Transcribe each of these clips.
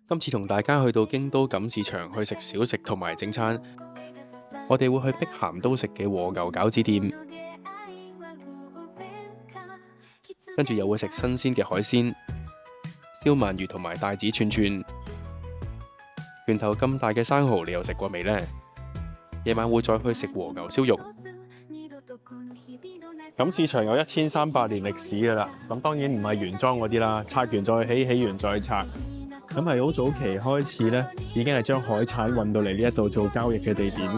今次同大家去到京都錦市場去食小食同埋正餐，我哋會去碧咸都食嘅和牛餃子店，跟住又會食新鮮嘅海鮮、燒鰻魚同埋帶子串串。拳頭咁大嘅生蠔，你又食過未呢？夜晚會再去食和牛燒肉。錦市場有1300年歷史㗎啦，咁當然唔係原裝嗰啲啦，拆完再起，起完再拆。咁係好早期開始呢，已經係將海產運到嚟呢一度做交易嘅地點。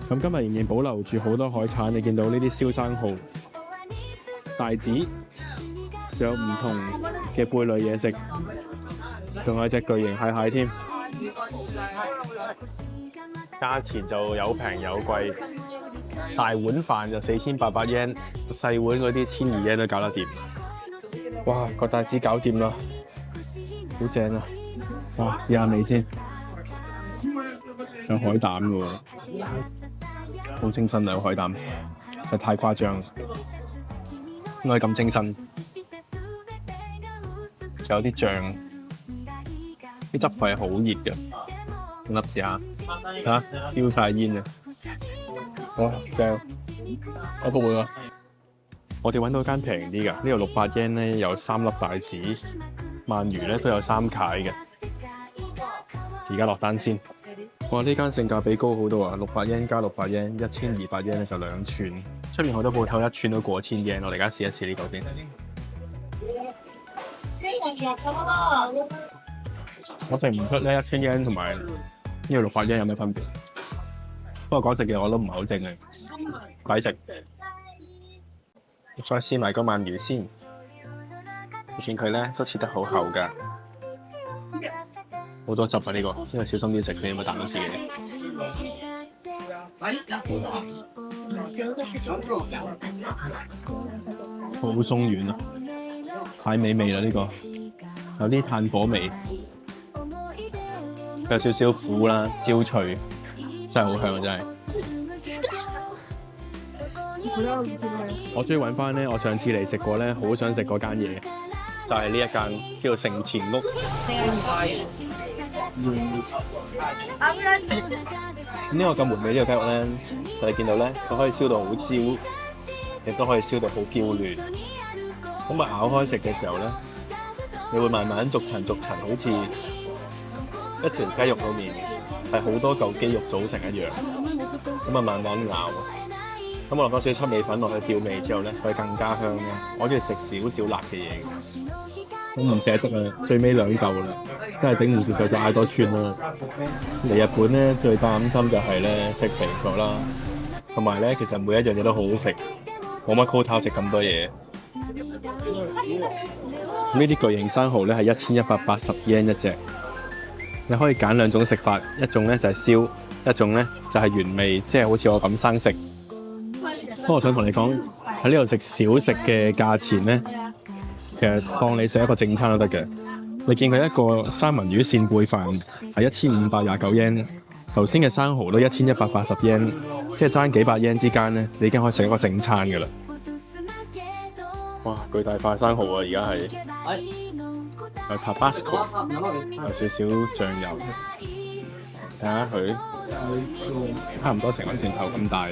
咁今日仍然保留住好多海產，你見到呢啲燒生蠔、帶子，仲有唔同嘅貝類嘢食，仲有隻巨型蟹蟹添。價錢就有平有貴，大碗飯就4800 yen， 細碗嗰啲1200 yen 都搞得掂。哇，個帶子搞掂啦，好正啊！哇，試下味先，有海膽嘅喎，好清新啊！有海膽，係太誇張，應該咁清新。仲有啲醬，啲汁係好熱嘅，粒試下，嚇，飆晒煙啊！哇，正！我復會啊！我哋揾到間平啲㗎，呢度600 yen 咧有3粒帶子，鰻魚咧都有3塊嘅。而家落單先。哇！呢間性價比高好多啊，600 yen 加600 yen，1200 yen 咧就2串。出面好多鋪頭一串都過千 yen， 我哋而家試一試呢個先。我食唔出呢1000 yen 同埋呢個600 yen 有咩分別？不過嗰隻嘅我都唔係好正嘅，抵食。再試埋個鰻魚先，你見佢咧都切得好厚㗎，好多汁啊！呢個小心啲食，你有冇彈到自己？好鬆軟啊，太美味啦！呢個有啲炭火味，有少少苦啦，焦脆，真係好香啊！真係。我終於揾翻咧，我上次嚟食過咧，好想食嗰間嘢，就係呢一間叫做城前屋。呢個咁門味呢個雞肉咧，你見到咧，佢可以燒到好焦，亦都可以燒到好嬌嫩。咁啊咬開食嘅時候咧，你會慢慢逐層逐層，好似一條雞肉裏面係好多嚿肌肉組成一樣。咁啊慢慢咬。咁我落多少七味粉落去調味之後咧，佢更加香嘅。我中意食少少辣嘅嘢，我唔捨得啊！最尾2嚿啦，真係頂唔住就再嗌多串啦。嚟日本咧最擔心就係咧食肥咗啦，同埋咧其實每一樣嘢都好好食，冇乜 quota 食咁多嘢。呢啲巨型生蠔咧係1180 yen 一隻，你可以揀2種食法，一種咧就係燒，一種咧就係原味，即係好似我咁生食。不過我想同你講，喺呢度食小食嘅價錢咧，其實當你食一個正餐都得嘅。你見佢一個三文魚扇貝飯係1529 yen， 頭先嘅生蠔都1180 yen， 即係爭幾百 yen 之間咧，你已經可以食一個正餐㗎啦。哇！巨大塊生蠔啊，而家係有 Tabasco， 有少少醬油，睇下佢差唔多成個拳頭咁大啊！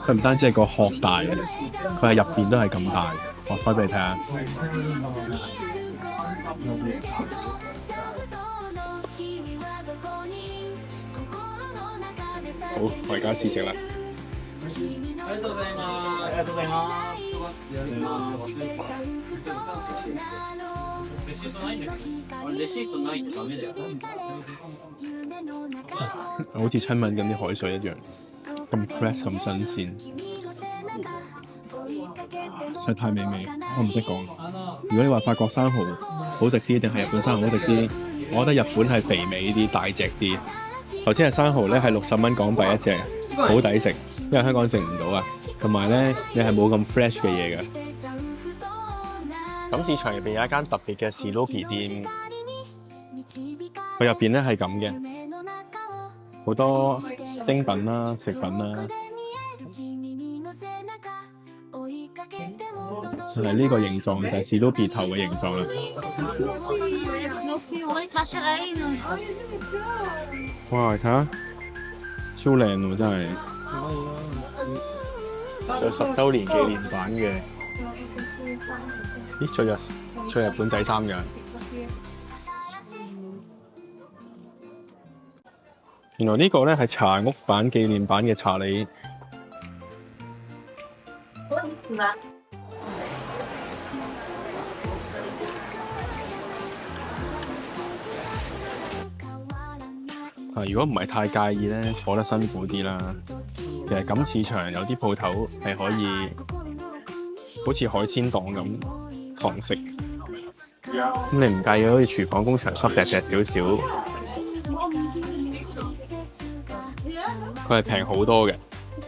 佢唔單止係個殼大，佢係入邊都係咁大。我開俾你睇下。好，我而家試食啦。好似親吻緊啲海水一樣，咁 fresh 咁新鮮，實在太美味，我唔識講。如果你話法國生蠔好食啲定係日本生蠔好食啲，我覺得日本係肥美啲、大隻啲。頭先係生蠔咧係60蚊港幣一隻，好抵食，因為香港食唔到啊。同埋咧，你係冇咁 fresh 嘅嘢嘅。咁市場入邊有一間特別嘅士多啤店，佢入邊咧係咁嘅，好多精品啦、食品啦。就係呢個形狀，就係士多啤頭嘅形狀啦。哇！睇下，超靚喎，真係。有10週年紀念版嘅。咦？着日本仔衫嘅。原來呢個咧係茶屋版紀念版嘅茶梨。如果唔係太介意咧，坐得辛苦啲啦。其實錦市場有啲鋪頭係可以好似海鮮檔咁堂食。咁你唔介意好似廚房工場濕滴滴少少，佢係平好多嘅。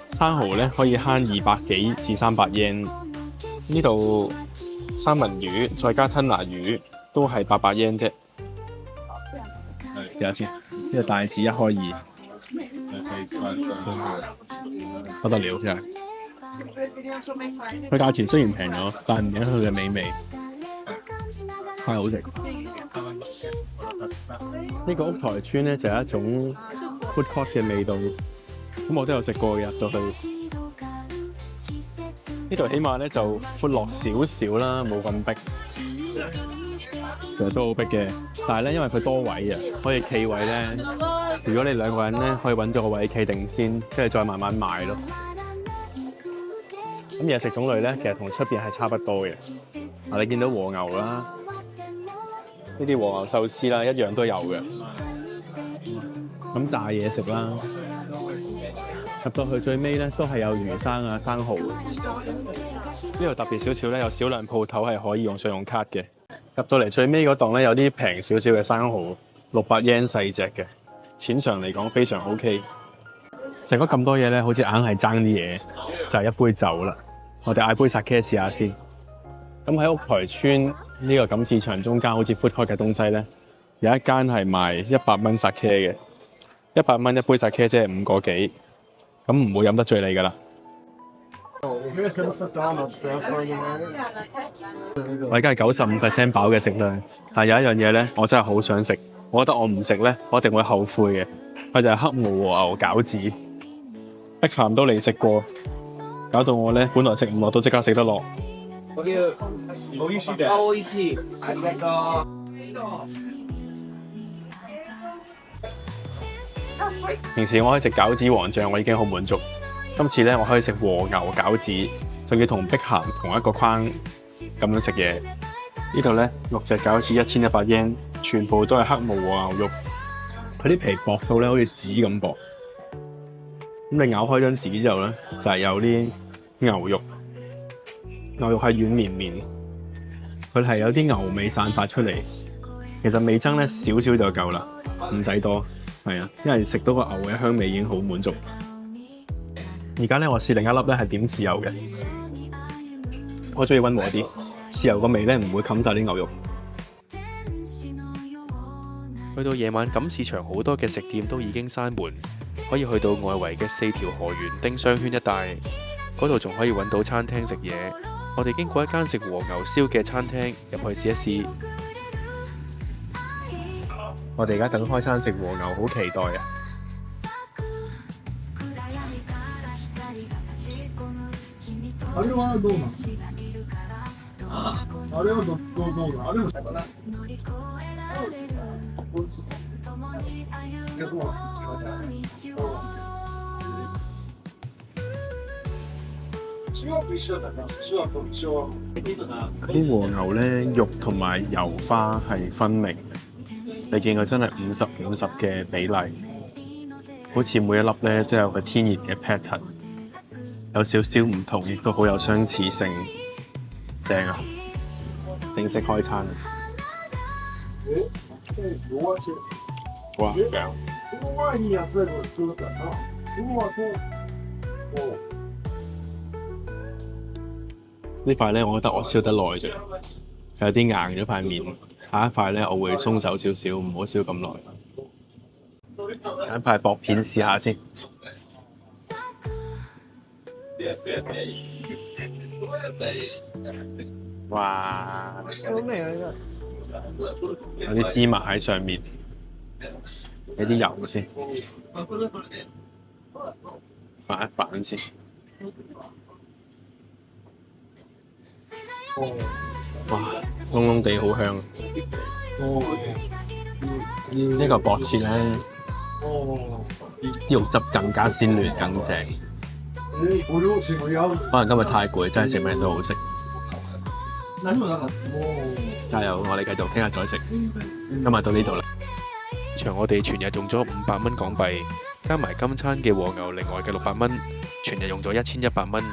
生蠔咧可以慳200幾至300 yen。呢度三文魚再加吞拿魚都係800 yen 啫。睇下先，呢個帶子1開2，不得了真係。佢價錢雖然平咗，但唔影響佢嘅美味，太好食。呢個屋台村咧就係一種 food court 嘅味道，咁我都有食過嘅，入到去。呢度起碼咧就寬落少少啦，冇咁逼。其實都好逼嘅，但係咧因為佢多位啊，可以企位咧。如果你2個人咧，可以揾咗個位企定先，跟住再慢慢買咯。咁嘢食種類咧，其實同出邊係差不多嘅。你見到和牛啦，呢啲和牛壽司啦，一樣都有嘅。咁炸嘢食啦，入到去最尾咧都係有魚生啊、生蠔。呢度特別少少咧，有少量鋪頭係可以用信用卡嘅。入到嚟最尾嗰檔咧，有啲平少少嘅生蠔，600 yen 細隻嘅，錢上嚟講非常 OK。食咗咁多嘢咧，好似硬係爭啲嘢，就係一杯酒啦。我哋嗌杯 sake 試下先。咁喺屋台村呢個錦市場中間，好似 food court 嘅東西咧，有一間係賣100蚊 sake 嘅，100蚊一杯 sake 即係5個幾，咁唔會飲得醉你㗎啦。我而家係95% 飽嘅食量，但係有一樣嘢咧，我真係好想食。我覺得我唔食咧，我一定會後悔嘅。佢就係黑毛和牛餃子，碧咸都嚟食過，搞到我咧本來食唔落，都即刻食得落。平時我可以食餃子皇醬，我已經好滿足。今次咧，我可以食和牛餃子，仲要同碧咸同一個框咁樣食嘢。呢度咧6隻餃子1100 yen，全部都係黑毛和牛肉。佢啲皮薄到咧好似紙咁薄。咁你咬開張紙之後咧，就係有啲牛肉，牛肉係軟綿綿，佢係有啲牛味散發出嚟。其實味噌咧少少就夠啦，唔使多。係啊，因為食到個牛嘅香味已經好滿足。而家咧，我試另一粒咧係點豉油嘅，我中意溫和啲，豉油個味咧唔會冚晒啲牛肉。去到夜晚，錦市場好多嘅食店都已經閂門，可以去到外圍嘅4條河原丁商圈一帶，嗰度仲可以揾到餐廳食嘢。我哋經過一間食和牛燒嘅餐廳，入去試一試。我哋而家等開餐食和牛，好期待啊！あれはどうなの？あれはどうなの？あれも嗰啲和牛咧，肉同埋油花係分明，你見佢真係50-50嘅比例，好似每一粒咧都有個天然嘅 pattern。有少少唔同，亦都好有相似性，正啊！正式開餐。哇，正！呢塊咧，我覺得我燒得耐啫，有啲硬咗塊面。下一塊咧，我會鬆手少少，唔好燒咁耐。揀塊薄片試下先。哇！有啲芝麻喺上面，俾啲油先，反一反先。哇！燶燶地好香。呢個薄切咧，啲肉汁更加鮮嫩，更正。可能今日太攰，真係食咩都好食。加油！我哋繼續聽日再食。今日到呢度啦。場我哋全日用咗500蚊港幣，加埋今餐嘅和牛另外嘅600蚊，全日用咗1100蚊。